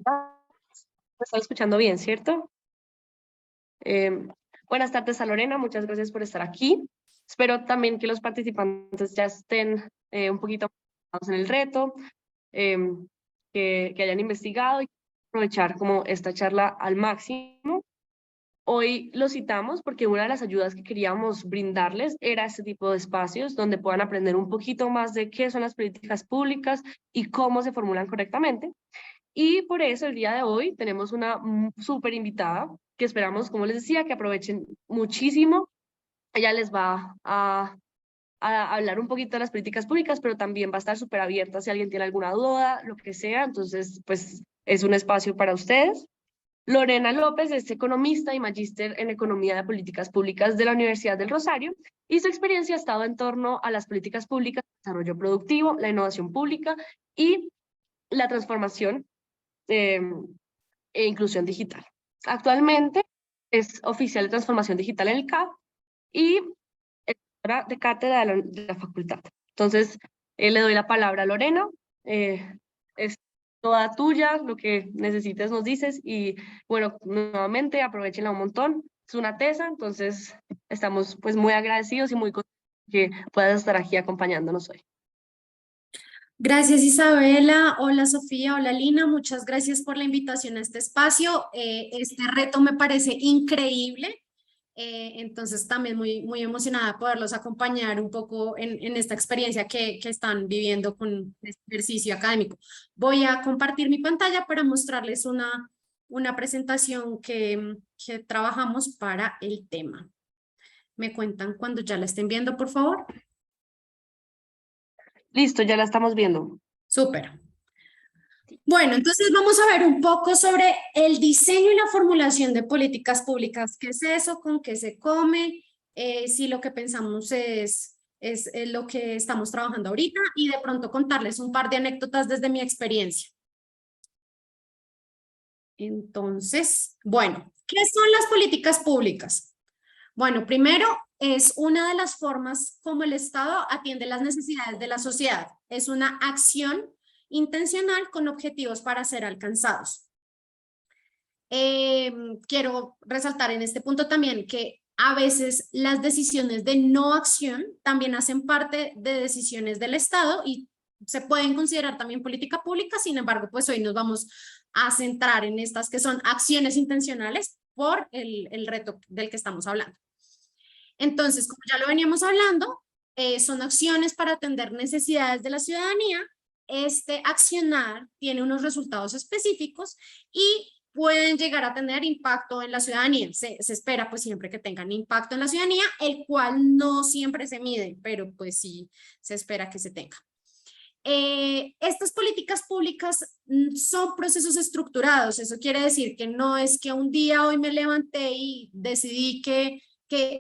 Me están escuchando bien, ¿cierto? Buenas tardes a Lorena, muchas gracias por estar aquí. Espero también que los participantes ya estén un poquito más en el reto, eh, que hayan investigado y aprovechar como esta charla al máximo. Hoy lo citamos porque una de las ayudas que queríamos brindarles era este tipo de espacios donde puedan aprender un poquito más de qué son las políticas públicas y cómo se formulan correctamente. Y por eso el día de hoy tenemos una súper invitada que esperamos, como les decía, que aprovechen muchísimo. Ella les va a hablar un poquito de las políticas públicas, pero también va a estar súper abierta si alguien tiene alguna duda, lo que sea. Entonces, pues es un espacio para ustedes. Lorena López es economista y magíster en Economía de Políticas Públicas de la Universidad del Rosario y su experiencia ha estado en torno a las políticas públicas, desarrollo productivo, la innovación pública y la transformación eh, e inclusión digital. Actualmente es oficial de transformación digital en el CAP y es profesora de cátedra de la facultad. Entonces, le doy la palabra a Lorena. Es toda tuya, lo que necesites nos dices y bueno, nuevamente aprovechenla un montón. Es una tesa, entonces estamos pues muy agradecidos y muy contentos que puedas estar aquí acompañándonos hoy. Gracias Isabela, hola Sofía, hola Lina, muchas gracias por la invitación a este espacio. Este reto me parece increíble, entonces también muy emocionada de poderlos acompañar un poco en esta experiencia que están viviendo con este ejercicio académico. Voy a compartir mi pantalla para mostrarles una presentación que trabajamos para el tema. ¿Me cuentan cuando ya la estén viendo, por favor? Listo, ya la estamos viendo. Súper. Bueno, entonces vamos a ver un poco sobre el diseño y la formulación de políticas públicas. ¿Qué es eso? ¿Con qué se come? Si lo que pensamos es lo que estamos trabajando ahorita y de pronto contarles un par de anécdotas desde mi experiencia. Entonces, bueno, ¿qué son las políticas públicas? Bueno, primero es una de las formas como el Estado atiende las necesidades de la sociedad. Es una acción intencional con objetivos para ser alcanzados. Quiero resaltar en este punto también que a veces las decisiones de no acción también hacen parte de decisiones del Estado y se pueden considerar también política pública. Sin embargo, pues hoy nos vamos a centrar en estas que son acciones intencionales por el reto del que estamos hablando. Entonces, como ya lo veníamos hablando, son acciones para atender necesidades de la ciudadanía. Este accionar tiene unos resultados específicos y pueden llegar a tener impacto en la ciudadanía. Se espera pues siempre que tengan impacto en la ciudadanía, el cual no siempre se mide, pero pues sí se espera que se tenga. Estas políticas públicas son procesos estructurados. Eso quiere decir que no es que un día hoy me levanté y decidí que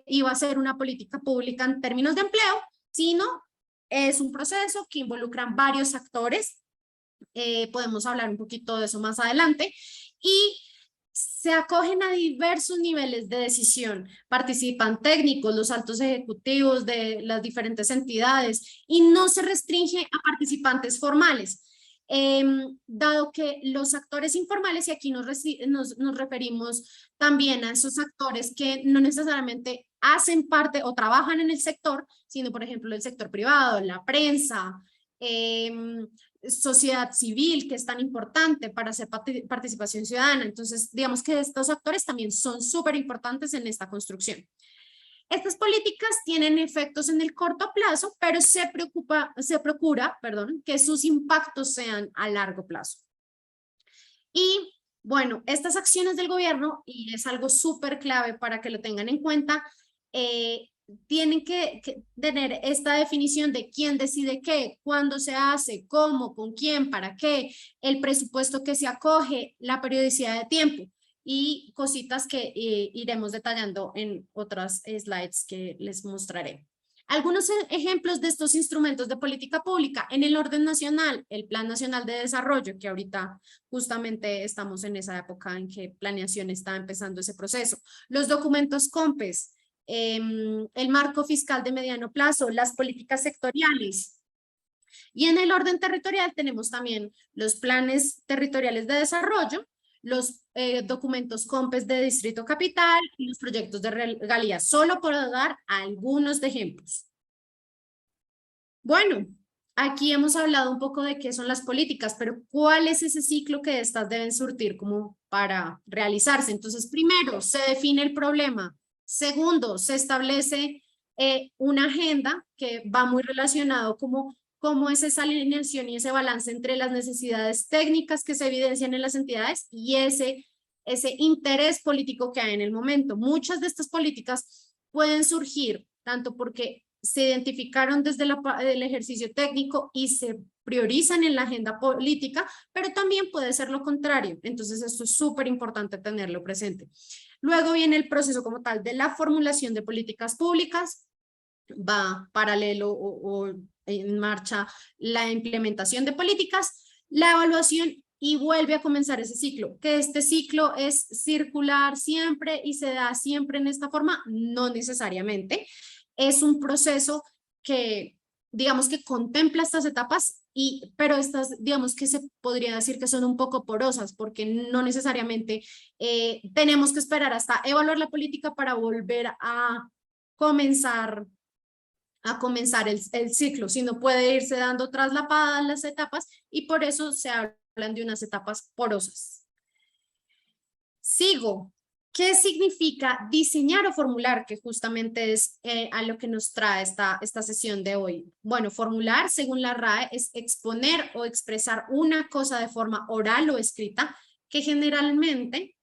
iba a ser una política pública en términos de empleo, sino es un proceso que involucran varios actores. Podemos hablar un poquito de eso más adelante. Y se acogen a diversos niveles de decisión. Participan técnicos, los altos ejecutivos de las diferentes entidades y no se restringe a participantes formales. Dado que los actores informales, y aquí nos referimos también a esos actores que no necesariamente hacen parte o trabajan en el sector, sino por ejemplo el sector privado, la prensa, sociedad civil, que es tan importante para hacer participación ciudadana. Entonces, digamos que estos actores también son súper importantes en esta construcción. Estas políticas tienen efectos en el corto plazo, pero se procura, que sus impactos sean a largo plazo. Y bueno, estas acciones del gobierno, y es algo súper clave para que lo tengan en cuenta, tienen que tener esta definición de quién decide qué, cuándo se hace, cómo, con quién, para qué, el presupuesto que se acoge, la periodicidad de tiempo y cositas que iremos detallando en otras slides que les mostraré. Algunos ejemplos de estos instrumentos de política pública en el orden nacional, el Plan Nacional de Desarrollo, que ahorita justamente estamos en esa época en que planeación está empezando ese proceso, los documentos COMPES, el marco fiscal de mediano plazo, las políticas sectoriales, Y en el orden territorial tenemos también los planes territoriales de desarrollo, los documentos COMPES de Distrito Capital y los proyectos de regalía, solo por dar algunos de ejemplos. Bueno, aquí hemos hablado un poco de qué son las políticas, pero ¿cuál es ese ciclo que estas deben surtir como para realizarse? Entonces, primero, se define el problema. Segundo, se establece una agenda que va muy relacionado como cómo es esa alineación y ese balance entre las necesidades técnicas que se evidencian en las entidades y ese interés político que hay en el momento. Muchas de estas políticas pueden surgir tanto porque se identificaron desde el ejercicio técnico y se priorizan en la agenda política, pero también puede ser lo contrario. Entonces esto es súper importante tenerlo presente. Luego viene el proceso como tal de la formulación de políticas públicas, va paralelo o en marcha la implementación de políticas, la evaluación y vuelve a comenzar ese ciclo. Que este ciclo es circular siempre y se da siempre en esta forma, no necesariamente. Es un proceso que, digamos que contempla estas etapas, pero estas, digamos que se podría decir que son un poco porosas, porque no necesariamente tenemos que esperar hasta evaluar la política para volver a comenzar el ciclo, sino puede irse dando traslapadas las etapas y por eso se hablan de unas etapas porosas. Sigo. ¿Qué significa diseñar o formular? Que justamente es a lo que nos trae esta sesión de hoy. Bueno, formular, según la RAE, es exponer o expresar una cosa de forma oral o escrita que generalmente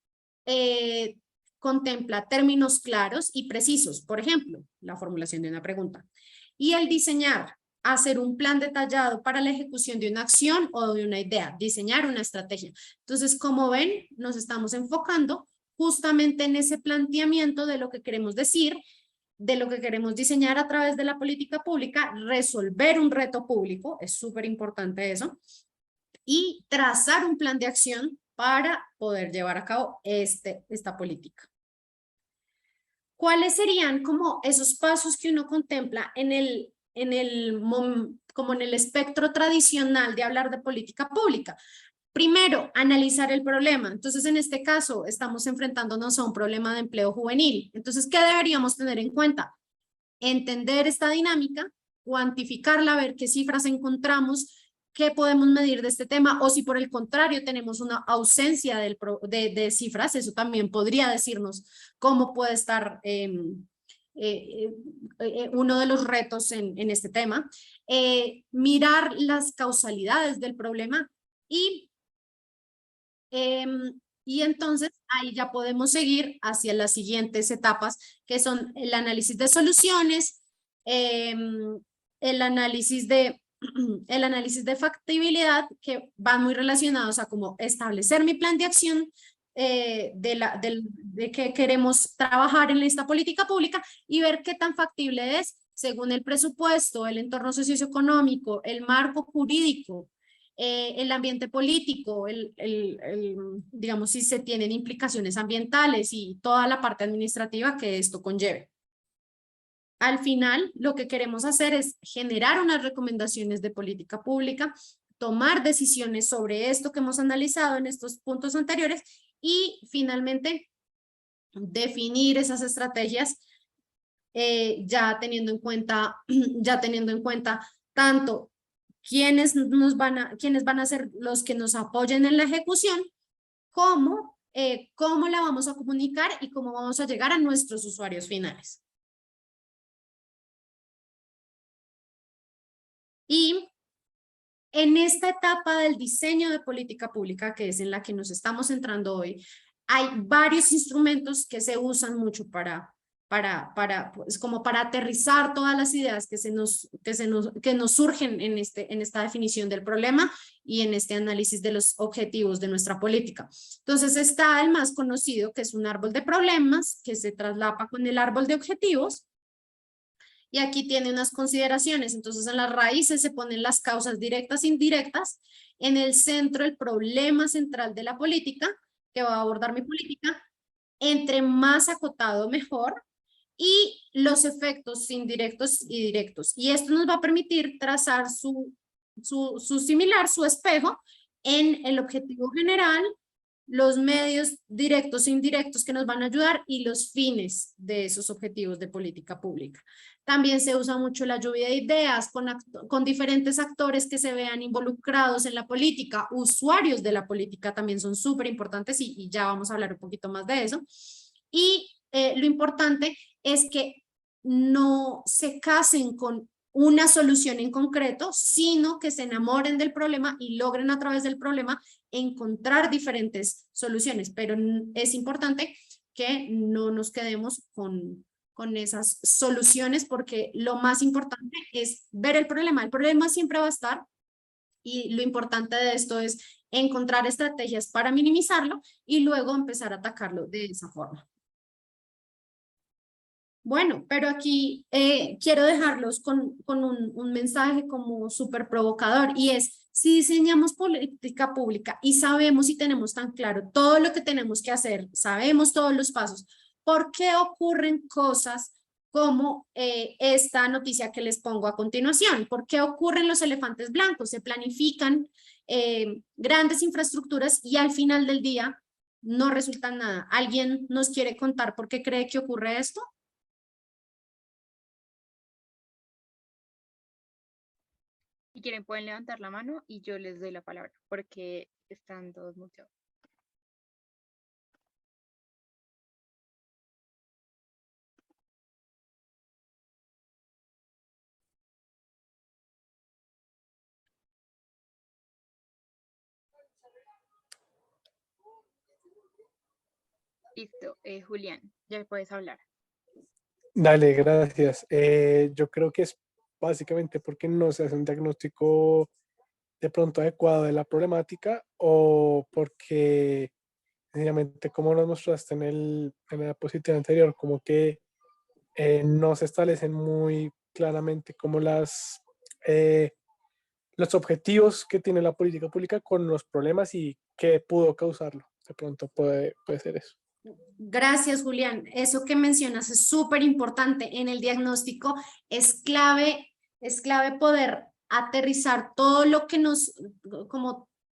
contempla términos claros y precisos. Por ejemplo, la formulación de una pregunta. Y el diseñar, hacer un plan detallado para la ejecución de una acción o de una idea, diseñar una estrategia. Entonces, como ven, nos estamos enfocando justamente en ese planteamiento de lo que queremos decir, de lo que queremos diseñar a través de la política pública, resolver un reto público, es súper importante eso, y trazar un plan de acción para poder llevar a cabo esta política. ¿Cuáles serían como esos pasos que uno contempla como en el espectro tradicional de hablar de política pública? Primero, analizar el problema. Entonces, en este caso, estamos enfrentándonos a un problema de empleo juvenil. Entonces, ¿qué deberíamos tener en cuenta? Entender esta dinámica, cuantificarla, ver qué cifras encontramos, qué podemos medir de este tema, o si por el contrario tenemos una ausencia de cifras, eso también podría decirnos cómo puede estar uno de los retos en este tema. Mirar las causalidades del problema y entonces ahí ya podemos seguir hacia las siguientes etapas, que son el análisis de soluciones, el análisis de factibilidad, que van muy relacionados a cómo establecer mi plan de acción de que queremos trabajar en esta política pública y ver qué tan factible es según el presupuesto, el entorno socioeconómico, el marco jurídico, el ambiente político, digamos, si se tienen implicaciones ambientales y toda la parte administrativa que esto conlleve. Al final, lo que queremos hacer es generar unas recomendaciones de política pública, tomar decisiones sobre esto que hemos analizado en estos puntos anteriores y finalmente definir esas estrategias ya teniendo en cuenta tanto quiénes van a ser los que nos apoyen en la ejecución, cómo la vamos a comunicar y cómo vamos a llegar a nuestros usuarios finales. Y en esta etapa del diseño de política pública, que es en la que nos estamos centrando hoy, hay varios instrumentos que se usan mucho pues, como para aterrizar todas las ideas que nos surgen en esta definición del problema y en este análisis de los objetivos de nuestra política. Entonces está el más conocido, que es un árbol de problemas, que se traslapa con el árbol de objetivos. Y aquí tiene unas consideraciones. Entonces en las raíces se ponen las causas directas e indirectas. En el centro el problema central de la política, que va a abordar mi política. Entre más acotado mejor. Y los efectos indirectos y directos. Y esto nos va a permitir trazar su su similar, su espejo, en el objetivo general, los medios directos e indirectos que nos van a ayudar y los fines de esos objetivos de política pública. También se usa mucho la lluvia de ideas con diferentes actores que se vean involucrados en la política. Usuarios de la política también son súper importantes y ya vamos a hablar un poquito más de eso. Y lo importante es que no se casen con una solución en concreto, sino que se enamoren del problema y logren a través del problema encontrar diferentes soluciones. Pero es importante que no nos quedemos con esas soluciones, porque lo más importante es ver el problema. El problema siempre va a estar y lo importante de esto es encontrar estrategias para minimizarlo y luego empezar a atacarlo de esa forma. Bueno, pero aquí quiero dejarlos con un mensaje como súper provocador, y es: si diseñamos política pública y sabemos y tenemos tan claro todo lo que tenemos que hacer, sabemos todos los pasos, ¿por qué ocurren cosas como esta noticia que les pongo a continuación? ¿Por qué ocurren los elefantes blancos? Se planifican grandes infraestructuras y al final del día no resultan nada. ¿Alguien nos quiere contar por qué cree que ocurre esto? Si quieren pueden levantar la mano y yo les doy la palabra porque están todos muteados. Listo, Julián, ya puedes hablar. Dale, gracias. Yo creo que es básicamente porque no se hace un diagnóstico de pronto adecuado de la problemática, o porque sencillamente, como nos mostraste en la diapositiva anterior, como que no se establecen muy claramente como los objetivos que tiene la política pública con los problemas y qué pudo causarlo. De pronto puede ser eso. Gracias, Julián. Eso que mencionas es súper importante. En el diagnóstico es clave poder aterrizar todo lo que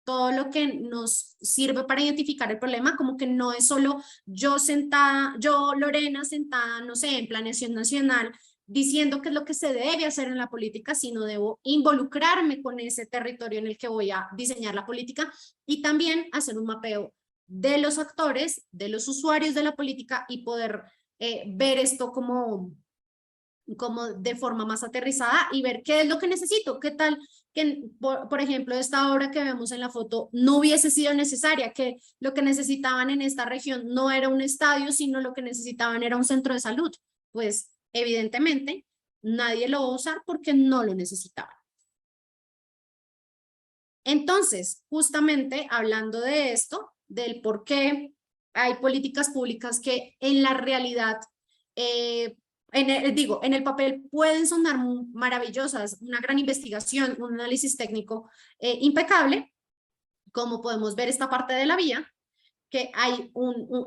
todo lo que nos sirve para identificar el problema, como que no es solo yo sentada, yo Lorena sentada, no sé, en planeación nacional, diciendo qué es lo que se debe hacer en la política, sino debo involucrarme con ese territorio en el que voy a diseñar la política y también hacer un mapeo de los actores, de los usuarios de la política y poder ver esto como de forma más aterrizada y ver qué es lo que necesito, qué tal que, por ejemplo, esta obra que vemos en la foto no hubiese sido necesaria, que lo que necesitaban en esta región no era un estadio, sino lo que necesitaban era un centro de salud. Pues evidentemente nadie lo va a usar porque no lo necesitaba. Entonces, justamente hablando de esto, del por qué hay políticas públicas que en la realidad, en el papel pueden sonar maravillosas, una gran investigación, un análisis técnico impecable, como podemos ver esta parte de la vía, que hay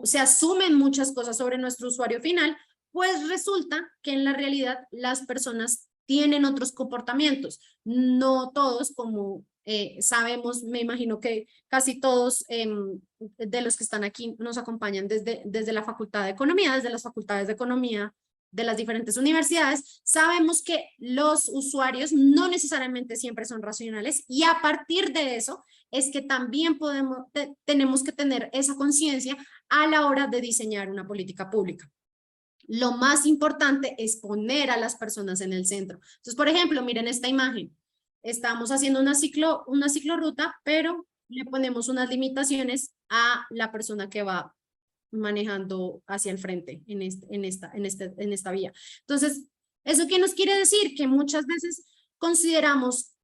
se asumen muchas cosas sobre nuestro usuario final, pues resulta que en la realidad las personas tienen otros comportamientos, no todos, como sabemos, me imagino que casi todos de los que están aquí nos acompañan desde la Facultad de Economía, desde las facultades de Economía de las diferentes universidades, sabemos que los usuarios no necesariamente siempre son racionales, y a partir de eso es que también tenemos que tener esa conciencia a la hora de diseñar una política pública. Lo más importante es poner a las personas en el centro. Entonces, por ejemplo, miren esta imagen. Estamos haciendo una ciclorruta, pero le ponemos unas limitaciones a la persona que va manejando hacia el frente en esta vía. Entonces, ¿eso qué nos quiere decir? Que muchas veces consideramos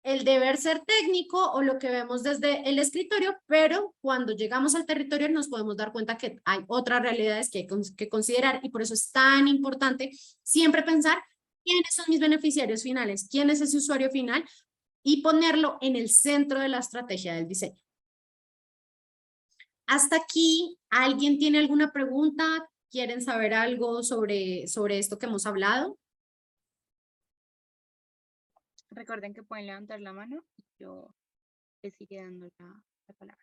el deber ser técnico o lo que vemos desde el escritorio, pero cuando llegamos al territorio nos podemos dar cuenta que hay otras realidades que hay que considerar, y por eso es tan importante siempre pensar quiénes son mis beneficiarios finales, quién es ese usuario final, y ponerlo en el centro de la estrategia del diseño. Hasta aquí, ¿alguien tiene alguna pregunta? ¿Quieren saber algo sobre esto que hemos hablado? Recuerden que pueden levantar la mano y yo les iré dando la palabra.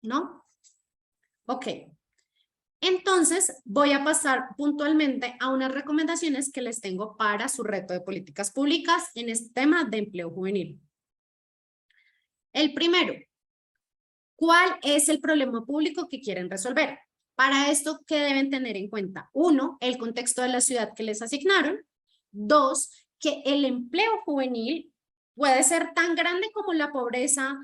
¿No? Ok. Entonces, voy a pasar puntualmente a unas recomendaciones que les tengo para su reto de políticas públicas en este tema de empleo juvenil. El primero, ¿cuál es el problema público que quieren resolver? Para esto, ¿qué deben tener en cuenta? Uno, el contexto de la ciudad que les asignaron. Dos, que el empleo juvenil puede ser tan grande como la pobreza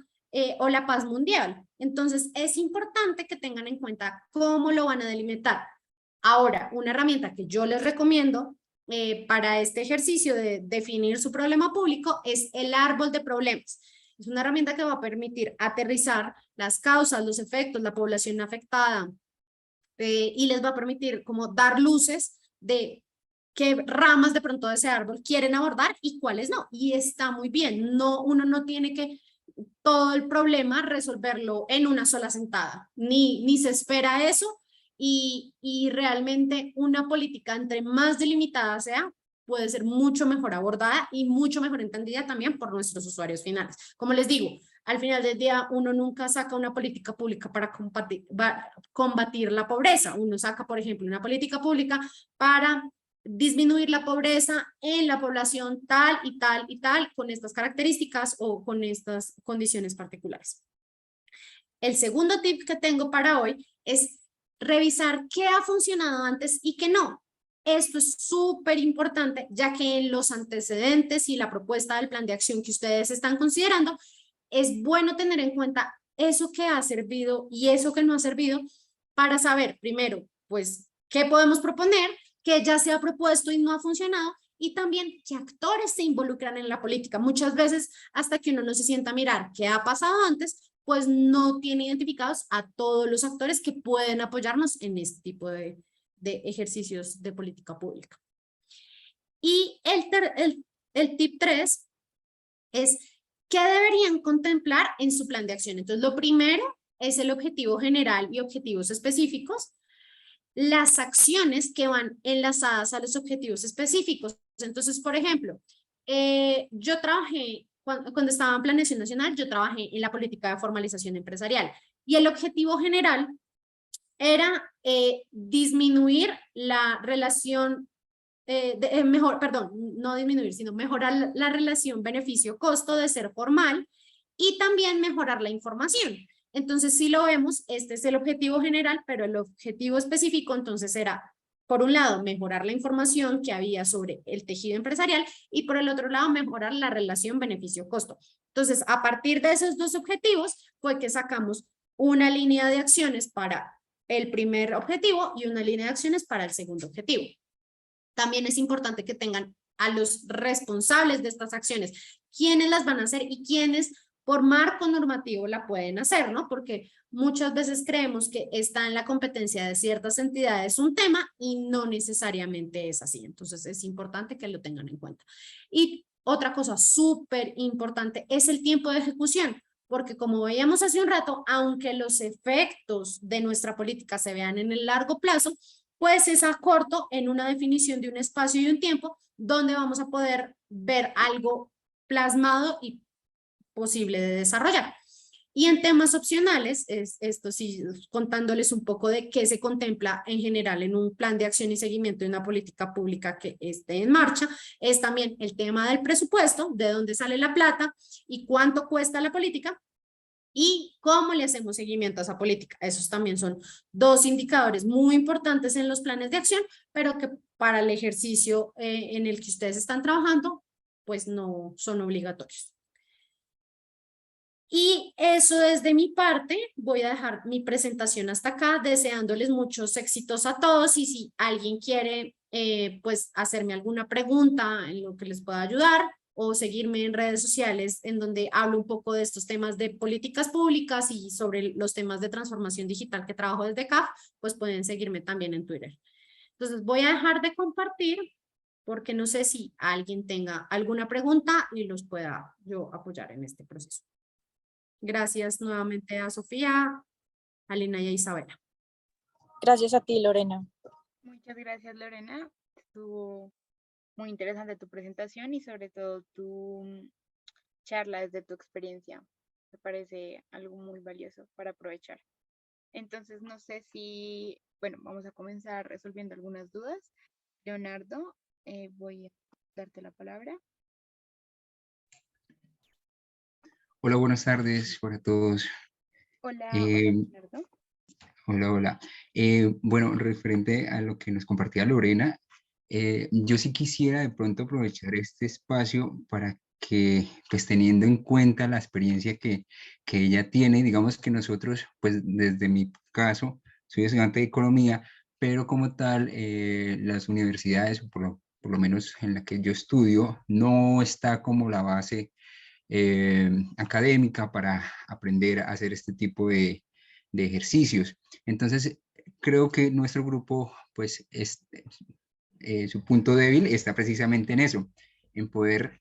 o la paz mundial. Entonces, es importante que tengan en cuenta cómo lo van a delimitar. Ahora, una herramienta que yo les recomiendo para este ejercicio de definir su problema público es el árbol de problemas. Es una herramienta que va a permitir aterrizar las causas, los efectos, la población afectada y les va a permitir como dar luces de qué ramas de pronto de ese árbol quieren abordar y cuáles no. Y está muy bien, no, uno no tiene que todo el problema resolverlo en una sola sentada, ni se espera eso y realmente una política entre más delimitada sea, puede ser mucho mejor abordada y mucho mejor entendida también por nuestros usuarios finales. Como les digo, al final del día uno nunca saca una política pública para combatir la pobreza, uno saca, por ejemplo, una política pública para disminuir la pobreza en la población tal y tal y tal, con estas características o con estas condiciones particulares. El segundo tip que tengo para hoy es revisar qué ha funcionado antes y qué no. Esto es súper importante, ya que en los antecedentes y la propuesta del plan de acción que ustedes están considerando, es bueno tener en cuenta eso que ha servido y eso que no ha servido para saber, primero, pues, qué podemos proponer, que ya se ha propuesto y no ha funcionado, y también qué actores se involucran en la política. Muchas veces, hasta que uno no se sienta a mirar qué ha pasado antes, pues no tiene identificados a todos los actores que pueden apoyarnos en este tipo de ejercicios de política pública. Y el tip 3 es qué deberían contemplar en su plan de acción. Entonces, lo primero es el objetivo general y objetivos específicos, las acciones que van enlazadas a los objetivos específicos. Entonces, por ejemplo, yo trabajé, cuando estaba en Planeación Nacional, yo trabajé en la política de formalización empresarial y el objetivo general era disminuir la relación, no disminuir, sino mejorar la relación beneficio-costo de ser formal y también mejorar la información. Entonces, si lo vemos, este es el objetivo general, pero el objetivo específico entonces era, por un lado, mejorar la información que había sobre el tejido empresarial y por el otro lado, mejorar la relación beneficio-costo. Entonces, a partir de esos dos objetivos fue que sacamos una línea de acciones para el primer objetivo y una línea de acciones para el segundo objetivo. También es importante que tengan a los responsables de estas acciones, quiénes las van a hacer y quiénes por marco normativo la pueden hacer, ¿no? Porque muchas veces creemos que está en la competencia de ciertas entidades un tema y no necesariamente es así. Entonces es importante que lo tengan en cuenta. Y otra cosa súper importante es el tiempo de ejecución, porque como veíamos hace un rato, aunque los efectos de nuestra política se vean en el largo plazo, pues es a corto en una definición de un espacio y un tiempo donde vamos a poder ver algo plasmado y posible de desarrollar. Y en temas opcionales, esto sí, contándoles un poco de qué se contempla en general en un plan de acción y seguimiento de una política pública que esté en marcha, es también el tema del presupuesto, de dónde sale la plata y cuánto cuesta la política y cómo le hacemos seguimiento a esa política. Esos también son dos indicadores muy importantes en los planes de acción, pero que para el ejercicio en el que ustedes están trabajando, pues no son obligatorios. Y eso es de mi parte. Voy a dejar mi presentación hasta acá, deseándoles muchos éxitos a todos y si alguien quiere pues hacerme alguna pregunta en lo que les pueda ayudar, o seguirme en redes sociales en donde hablo un poco de estos temas de políticas públicas y sobre los temas de transformación digital que trabajo desde CAF, pues pueden seguirme también en Twitter. Entonces voy a dejar de compartir porque no sé si alguien tenga alguna pregunta y los pueda yo apoyar en este proceso. Gracias nuevamente a Sofía, a Lina y a Isabela. Gracias a ti, Lorena. Muchas gracias, Lorena. Estuvo muy interesante tu presentación y sobre todo tu charla desde tu experiencia. Me parece algo muy valioso para aprovechar. Entonces, no sé si, bueno, vamos a comenzar resolviendo algunas dudas. Leonardo, voy a darte la palabra. Hola, buenas tardes para todos. Hola, Eh, Leonardo. Hola. Bueno, referente a lo que nos compartía Lorena, yo sí quisiera de pronto aprovechar este espacio para que, pues teniendo en cuenta la experiencia que ella tiene, digamos que nosotros, pues desde mi caso, soy estudiante de economía, pero como tal, las universidades, o por lo menos en la que yo estudio, no está como la base académica para aprender a hacer este tipo de ejercicios. Entonces, creo que nuestro grupo, pues, su punto débil está precisamente en eso, en poder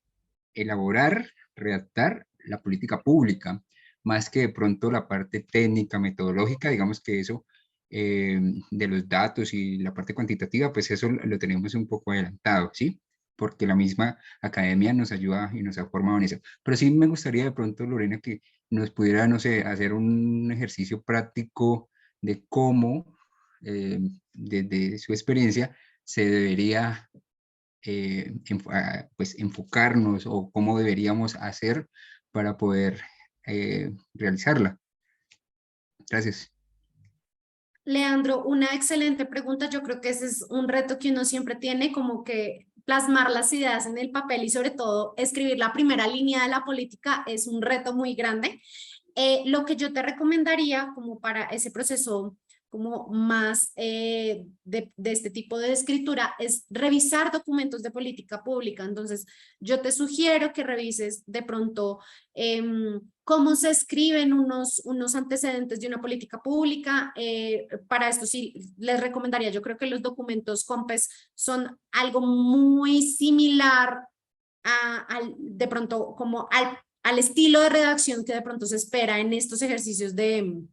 elaborar, redactar la política pública, más que de pronto la parte técnica, metodológica, digamos que eso de los datos y la parte cuantitativa, pues eso lo tenemos un poco adelantado, ¿sí? Porque la misma academia nos ayuda y nos ha formado en eso. Pero sí me gustaría de pronto, Lorena, que nos pudiera, no sé, hacer un ejercicio práctico de cómo, desde su experiencia, se debería pues enfocarnos o cómo deberíamos hacer para poder realizarla. Gracias. Leandro, una excelente pregunta. Yo creo que ese es un reto que uno siempre tiene, como que plasmar las ideas en el papel y sobre todo escribir la primera línea de la política es un reto muy grande. Lo que yo te recomendaría como para ese proceso como más de este tipo de escritura es revisar documentos de política pública. Entonces, yo te sugiero que revises de pronto cómo se escriben unos antecedentes de una política pública. Para esto sí les recomendaría, yo creo que los documentos COMPES son algo muy similar de pronto como al estilo de redacción que de pronto se espera en estos ejercicios del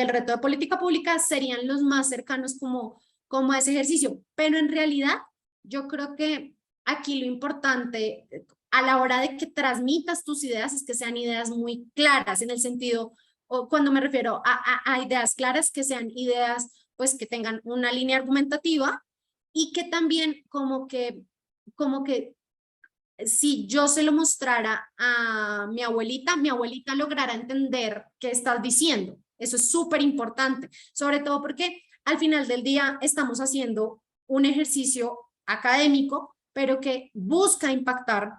reto de política pública, serían los más cercanos como a ese ejercicio. Pero en realidad, yo creo que aquí lo importante a la hora de que transmitas tus ideas es que sean ideas muy claras, en el sentido, o cuando me refiero a ideas claras, que sean ideas pues que tengan una línea argumentativa y que también como que si yo se lo mostrara a mi abuelita lograra entender qué estás diciendo. Eso es súper importante, sobre todo porque al final del día estamos haciendo un ejercicio académico, pero que busca impactar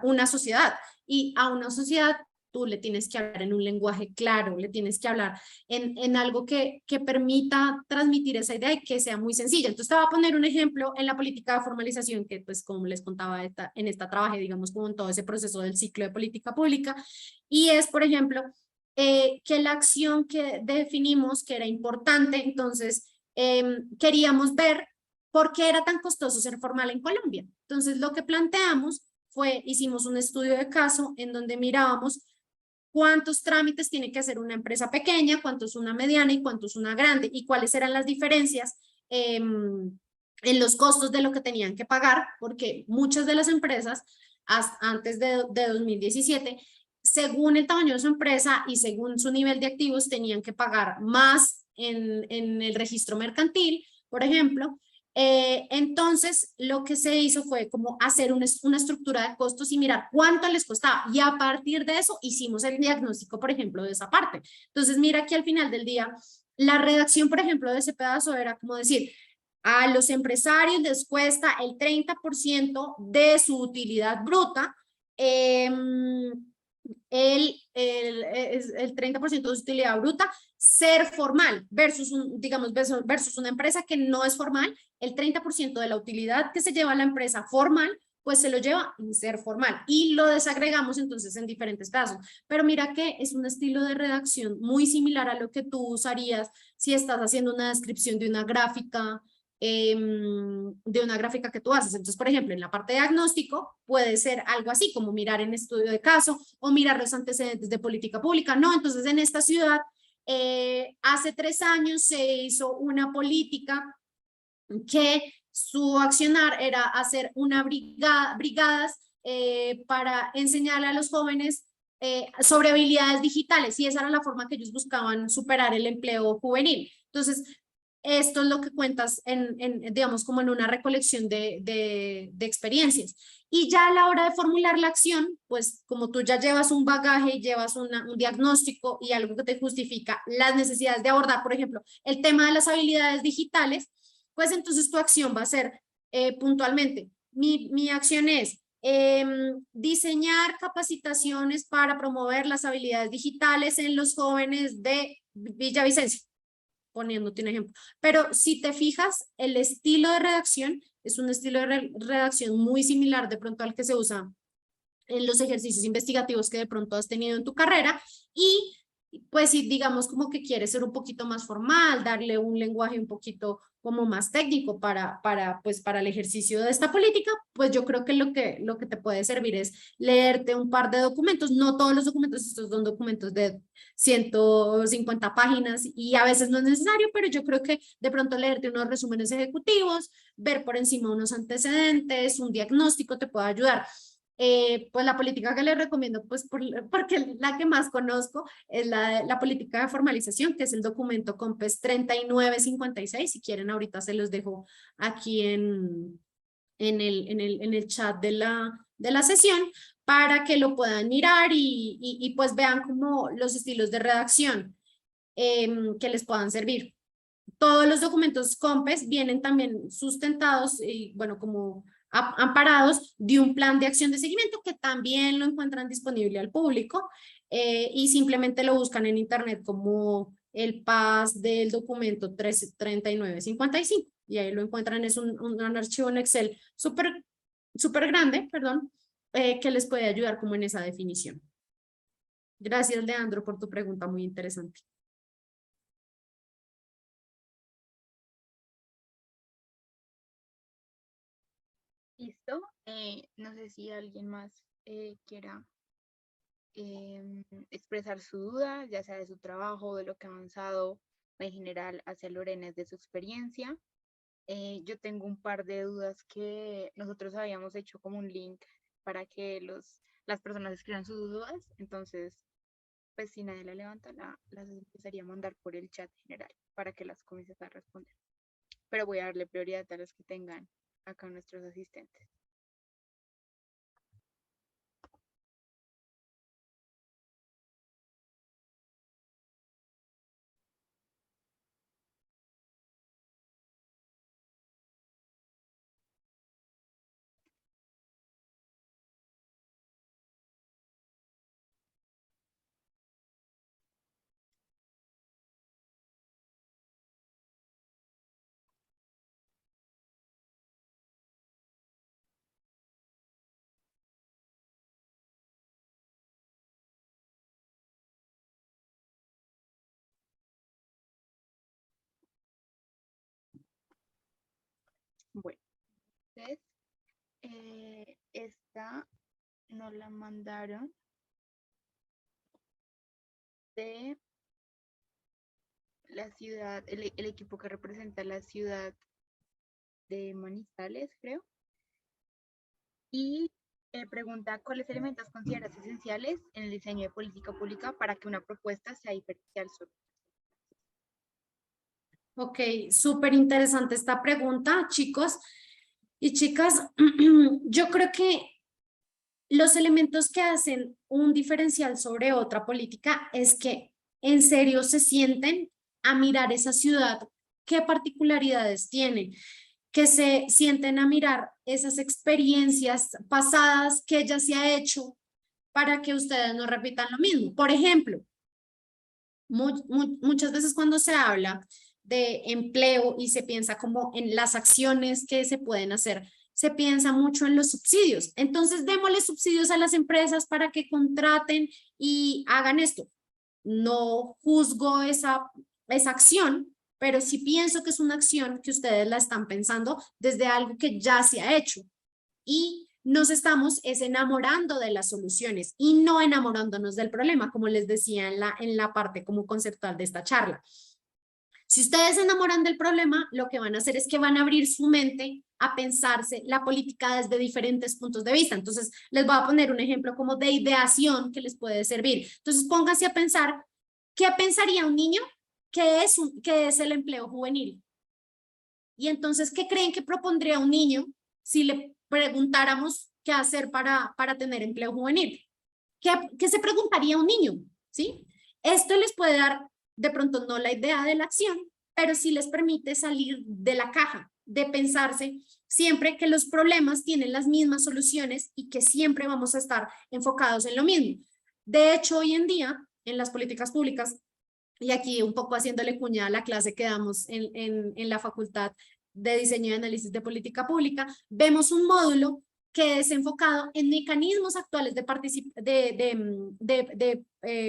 una sociedad, y a una sociedad tú le tienes que hablar en un lenguaje claro, le tienes que hablar en algo que permita transmitir esa idea y que sea muy sencilla. Entonces te voy a poner un ejemplo en la política de formalización que, pues como les contaba, en esta trabajé, digamos, como en todo ese proceso del ciclo de política pública, y es, por ejemplo, que la acción que definimos que era importante, entonces queríamos ver por qué era tan costoso ser formal en Colombia. Entonces lo que planteamos hicimos un estudio de caso en donde mirábamos cuántos trámites tiene que hacer una empresa pequeña, cuántos una mediana y cuántos una grande, y cuáles eran las diferencias en los costos de lo que tenían que pagar, porque muchas de las empresas antes de 2017, según el tamaño de su empresa y según su nivel de activos, tenían que pagar más en el registro mercantil, por ejemplo. Entonces lo que se hizo fue como hacer una estructura de costos y mirar cuánto les costaba, y a partir de eso hicimos el diagnóstico, por ejemplo, de esa parte. Entonces mira que al final del día la redacción, por ejemplo, de ese pedazo era como decir: a los empresarios les cuesta el 30% de su utilidad bruta el 30% de utilidad bruta, ser formal versus, digamos, versus una empresa que no es formal, el 30% de la utilidad que se lleva la empresa formal, pues se lo lleva en ser formal y lo desagregamos entonces en diferentes casos. Pero mira que es un estilo de redacción muy similar a lo que tú usarías si estás haciendo una descripción de una gráfica que tú haces. Entonces, por ejemplo, en la parte de diagnóstico puede ser algo así como mirar en estudio de caso o mirar los antecedentes de política pública. No, entonces en esta ciudad hace 3 años se hizo una política que su accionar era hacer brigadas para enseñarle a los jóvenes sobre habilidades digitales, y esa era la forma que ellos buscaban superar el empleo juvenil. Entonces, esto es lo que cuentas digamos, como en una recolección de experiencias. Y ya a la hora de formular la acción, pues como tú ya llevas un bagaje, llevas un diagnóstico y algo que te justifica las necesidades de abordar, por ejemplo, el tema de las habilidades digitales, pues entonces tu acción va a ser puntualmente, mi acción es diseñar capacitaciones para promover las habilidades digitales en los jóvenes de Villavicencio, poniéndote un ejemplo. Pero si te fijas, el estilo de redacción es un estilo de redacción muy similar de pronto al que se usa en los ejercicios investigativos que de pronto has tenido en tu carrera, y pues si digamos como que quieres ser un poquito más formal, darle un lenguaje un poquito como más técnico para el ejercicio de esta política, pues yo creo que lo que te puede servir es leerte un par de documentos, no todos los documentos, estos son documentos de 150 páginas y a veces no es necesario, pero yo creo que de pronto leerte unos resúmenes ejecutivos, ver por encima unos antecedentes, un diagnóstico te puede ayudar. Pues la política que les recomiendo, pues porque la que más conozco es la política de formalización, que es el documento COMPES 3956. Si quieren, ahorita se los dejo aquí en el chat de la sesión para que lo puedan mirar y pues vean como los estilos de redacción que les puedan servir. Todos los documentos COMPES vienen también sustentados y bueno, como amparados de un plan de acción de seguimiento que también lo encuentran disponible al público y simplemente lo buscan en internet como el PAS del documento 3955 y ahí lo encuentran. Es un archivo en Excel súper grande, perdón, que les puede ayudar como en esa definición. Gracias, Leandro, por tu pregunta muy interesante. Listo. No sé si alguien más quiera expresar su duda, ya sea de su trabajo, de lo que ha avanzado en general hacia Lorena, de su experiencia. Yo tengo un par de dudas que nosotros habíamos hecho como un link para que las personas escriban sus dudas. Entonces, pues si nadie la levanta, las empezaría a mandar por el chat general para que las comiences a responder. Pero voy a darle prioridad a las que tengan acá nuestros asistentes. Bueno, entonces, esta nos la mandaron de la ciudad, el equipo que representa la ciudad de Manizales, creo. Y pregunta, ¿cuáles elementos consideras esenciales en el diseño de política pública para que una propuesta sea diferencial sobre? Ok, súper interesante esta pregunta, chicos y chicas. Yo creo que los elementos que hacen un diferencial sobre otra política es que en serio se sienten a mirar esa ciudad, qué particularidades tiene, que se sienten a mirar esas experiencias pasadas que ella se ha hecho para que ustedes no repitan lo mismo. Por ejemplo, muchas veces cuando se habla de empleo y se piensa como en las acciones que se pueden hacer, se piensa mucho en los subsidios. Entonces, démosle subsidios a las empresas para que contraten y hagan esto. No juzgo esa acción, pero sí pienso que es una acción que ustedes la están pensando desde algo que ya se ha hecho. Y nos estamos enamorando de las soluciones y no enamorándonos del problema, como les decía en la parte como conceptual de esta charla. Si ustedes se enamoran del problema, lo que van a hacer es que van a abrir su mente a pensarse la política desde diferentes puntos de vista. Entonces, les voy a poner un ejemplo como de ideación que les puede servir. Entonces, pónganse a pensar, ¿qué pensaría un niño que es el empleo juvenil? Y entonces, ¿qué creen que propondría un niño si le preguntáramos qué hacer para tener empleo juvenil? ¿Qué se preguntaría un niño? ¿Sí? Esto les puede dar de pronto no la idea de la acción, pero sí les permite salir de la caja, de pensarse siempre que los problemas tienen las mismas soluciones y que siempre vamos a estar enfocados en lo mismo. De hecho, hoy en día, en las políticas públicas, y aquí un poco haciéndole cuña a la clase que damos en la Facultad de Diseño y Análisis de Política Pública, vemos un módulo que es enfocado en mecanismos actuales de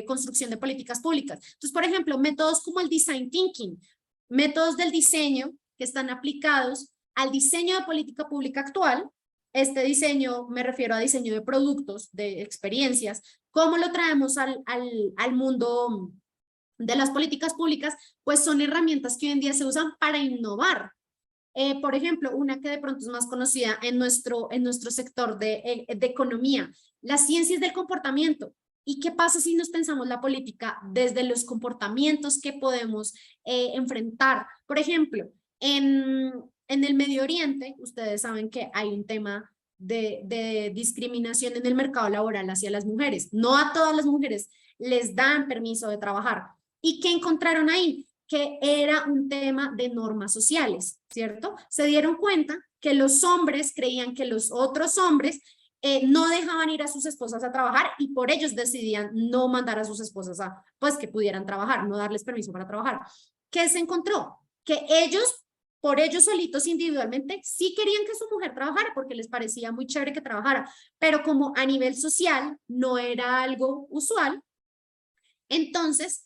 construcción de políticas públicas. Entonces, por ejemplo, métodos como el design thinking, métodos del diseño que están aplicados al diseño de política pública actual. Este diseño, me refiero a diseño de productos, de experiencias, cómo lo traemos al mundo de las políticas públicas, pues son herramientas que hoy en día se usan para innovar. Por ejemplo, una que de pronto es más conocida en nuestro sector de economía, las ciencias del comportamiento. ¿Y qué pasa si nos pensamos la política desde los comportamientos que podemos enfrentar? Por ejemplo, en el Medio Oriente, ustedes saben que hay un tema de discriminación en el mercado laboral hacia las mujeres. No a todas las mujeres les dan permiso de trabajar. ¿Y qué encontraron ahí? Que era un tema de normas sociales, ¿cierto? Se dieron cuenta que los hombres creían que los otros hombres no dejaban ir a sus esposas a trabajar y por ellos decidían no mandar a sus esposas a, pues que pudieran trabajar, no darles permiso para trabajar. ¿Qué se encontró? Que ellos, por ellos solitos individualmente, sí querían que su mujer trabajara porque les parecía muy chévere que trabajara, pero como a nivel social no era algo usual, entonces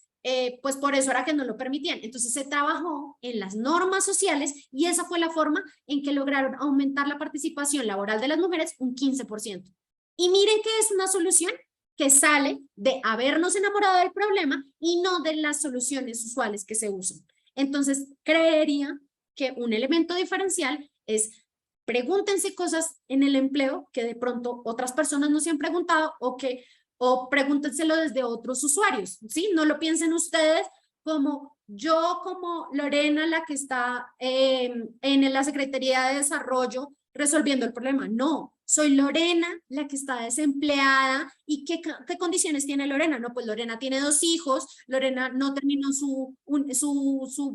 pues por eso era que no lo permitían. Entonces se trabajó en las normas sociales y esa fue la forma en que lograron aumentar la participación laboral de las mujeres un 15%. Y miren que es una solución que sale de habernos enamorado del problema y no de las soluciones usuales que se usan. Entonces creería que un elemento diferencial es pregúntense cosas en el empleo que de pronto otras personas no se han preguntado o pregúntenselo desde otros usuarios, ¿sí? No lo piensen ustedes como yo, como Lorena, la que está en la Secretaría de Desarrollo resolviendo el problema. No, soy Lorena, la que está desempleada. ¿Y qué condiciones tiene Lorena? No, pues Lorena tiene 2 hijos, Lorena no terminó su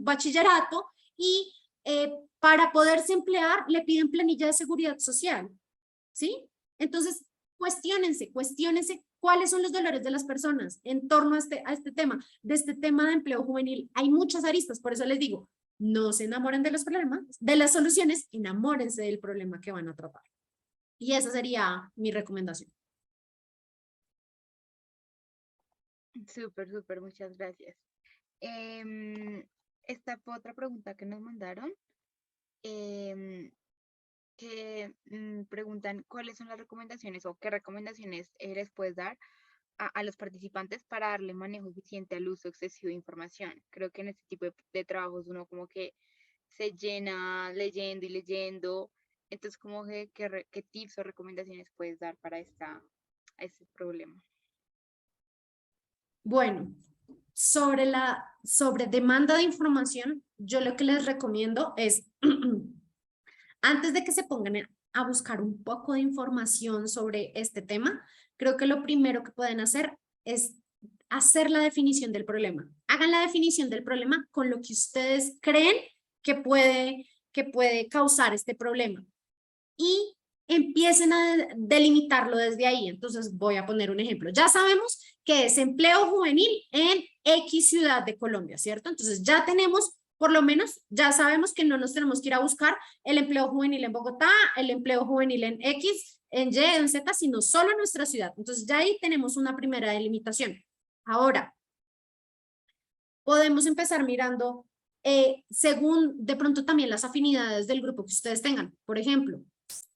bachillerato y para poderse emplear le piden planilla de seguridad social, ¿sí? Entonces, cuestiónense cuáles son los dolores de las personas en torno a este tema, de este tema de empleo juvenil. Hay muchas aristas, por eso les digo, no se enamoren de los problemas, de las soluciones, enamórense del problema que van a tratar. Y esa sería mi recomendación. Súper, súper, muchas gracias. Esta fue otra pregunta que nos mandaron. Que preguntan cuáles son las recomendaciones o qué recomendaciones les puedes dar a los participantes para darle manejo eficiente al uso excesivo de información. Creo que en este tipo de trabajos uno como que se llena leyendo y leyendo. Entonces, como que, ¿qué tips o recomendaciones puedes dar para este problema? Bueno, sobre demanda de información, yo lo que les recomiendo es, antes de que se pongan a buscar un poco de información sobre este tema, creo que lo primero que pueden hacer es hacer la definición del problema. Hagan la definición del problema con lo que ustedes creen que puede causar este problema. Y empiecen a delimitarlo desde ahí. Entonces voy a poner un ejemplo. Ya sabemos que es empleo juvenil en X ciudad de Colombia, ¿cierto? Entonces ya tenemos, por lo menos, ya sabemos que no nos tenemos que ir a buscar el empleo juvenil en Bogotá, el empleo juvenil en X, en Y, en Z, sino solo en nuestra ciudad. Entonces ya ahí tenemos una primera delimitación. Ahora, podemos empezar mirando según de pronto también las afinidades del grupo que ustedes tengan. Por ejemplo,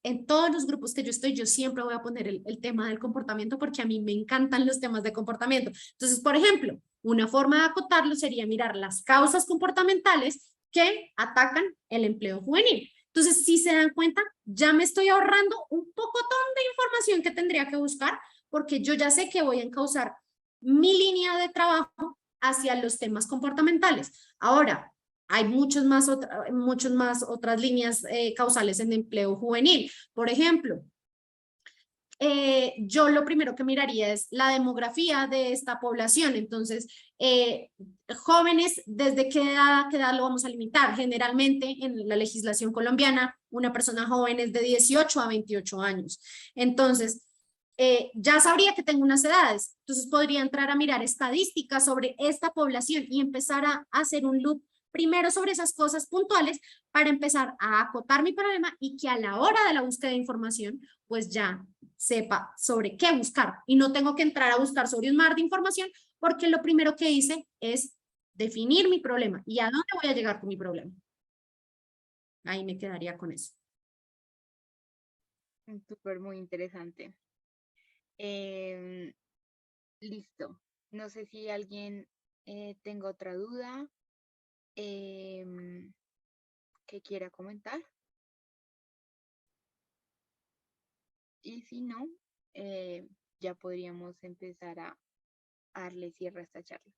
en todos los grupos que yo estoy, yo siempre voy a poner el tema del comportamiento porque a mí me encantan los temas de comportamiento. Entonces, por ejemplo, una forma de acotarlo sería mirar las causas comportamentales que atacan el empleo juvenil. Entonces, si se dan cuenta, ya me estoy ahorrando un pocotón de información que tendría que buscar porque yo ya sé que voy a encauzar mi línea de trabajo hacia los temas comportamentales. Ahora, hay muchas más otras líneas causales en empleo juvenil. Por ejemplo, yo lo primero que miraría es la demografía de esta población. Entonces, jóvenes, ¿desde qué edad lo vamos a limitar? Generalmente en la legislación colombiana, una persona joven es de 18 a 28 años. Entonces, ya sabría que tengo unas edades. Entonces, podría entrar a mirar estadísticas sobre esta población y empezar a hacer un loop primero sobre esas cosas puntuales para empezar a acotar mi problema y que a la hora de la búsqueda de información, pues ya sepa sobre qué buscar y no tengo que entrar a buscar sobre un mar de información porque lo primero que hice es definir mi problema y a dónde voy a llegar con mi problema. Ahí me quedaría con eso. Súper, muy interesante. Listo. No sé si alguien tenga otra duda que quiera comentar. Y si no, ya podríamos empezar a darle cierre a esta charla.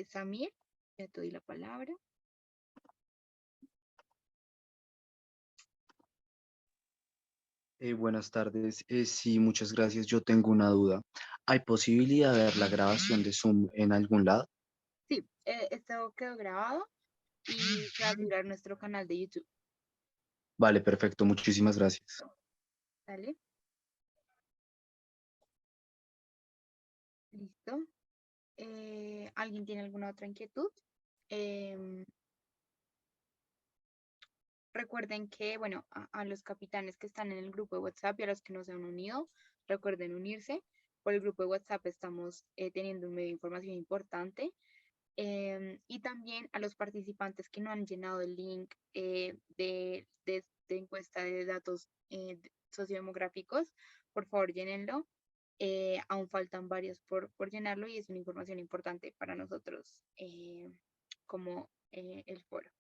Samir, ya te doy la palabra. Buenas tardes. Sí, muchas gracias. Yo tengo una duda. ¿Hay posibilidad de ver la grabación de Zoom en algún lado? Sí, esto quedó grabado y se va a subir a nuestro canal de YouTube. Vale, perfecto. Muchísimas gracias. ¿Vale? Listo. ¿Alguien tiene alguna otra inquietud? Recuerden que, bueno, a los capitanes que están en el grupo de WhatsApp y a los que no se han unido, recuerden unirse. Por el grupo de WhatsApp estamos teniendo un medio de información importante. Y también a los participantes que no han llenado el link de encuesta de datos sociodemográficos, por favor llénenlo. Aún faltan varios por llenarlo y es una información importante para nosotros como el foro.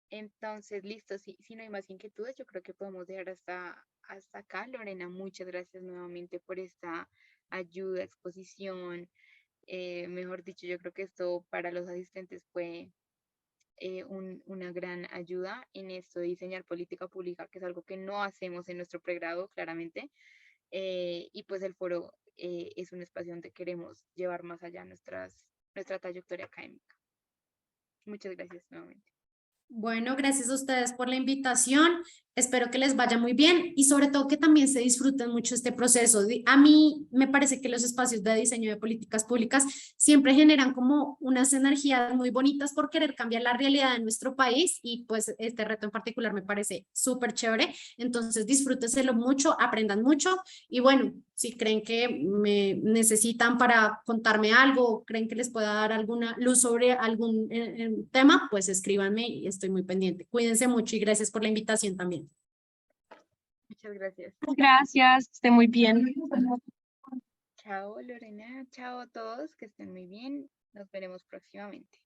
Entonces, listo, si no hay más inquietudes, yo creo que podemos dejar hasta acá. Lorena, muchas gracias nuevamente por esta ayuda, exposición. Mejor dicho, yo creo que esto para los asistentes fue una gran ayuda en esto de diseñar política pública, que es algo que no hacemos en nuestro pregrado, claramente. Y pues el foro es un espacio donde queremos llevar más allá nuestra trayectoria académica. Muchas gracias nuevamente. Bueno, gracias a ustedes por la invitación. Espero que les vaya muy bien y sobre todo que también se disfruten mucho este proceso. A mí me parece que los espacios de diseño de políticas públicas siempre generan como unas energías muy bonitas por querer cambiar la realidad de nuestro país y pues este reto en particular me parece súper chévere. Entonces disfrútenselo mucho, aprendan mucho y bueno, si creen que me necesitan para contarme algo, creen que les pueda dar alguna luz sobre algún tema, pues escríbanme y estoy muy pendiente. Cuídense mucho y gracias por la invitación también. Muchas gracias. Gracias, que esté muy bien. Chao, Lorena. Chao a todos, que estén muy bien. Nos veremos próximamente.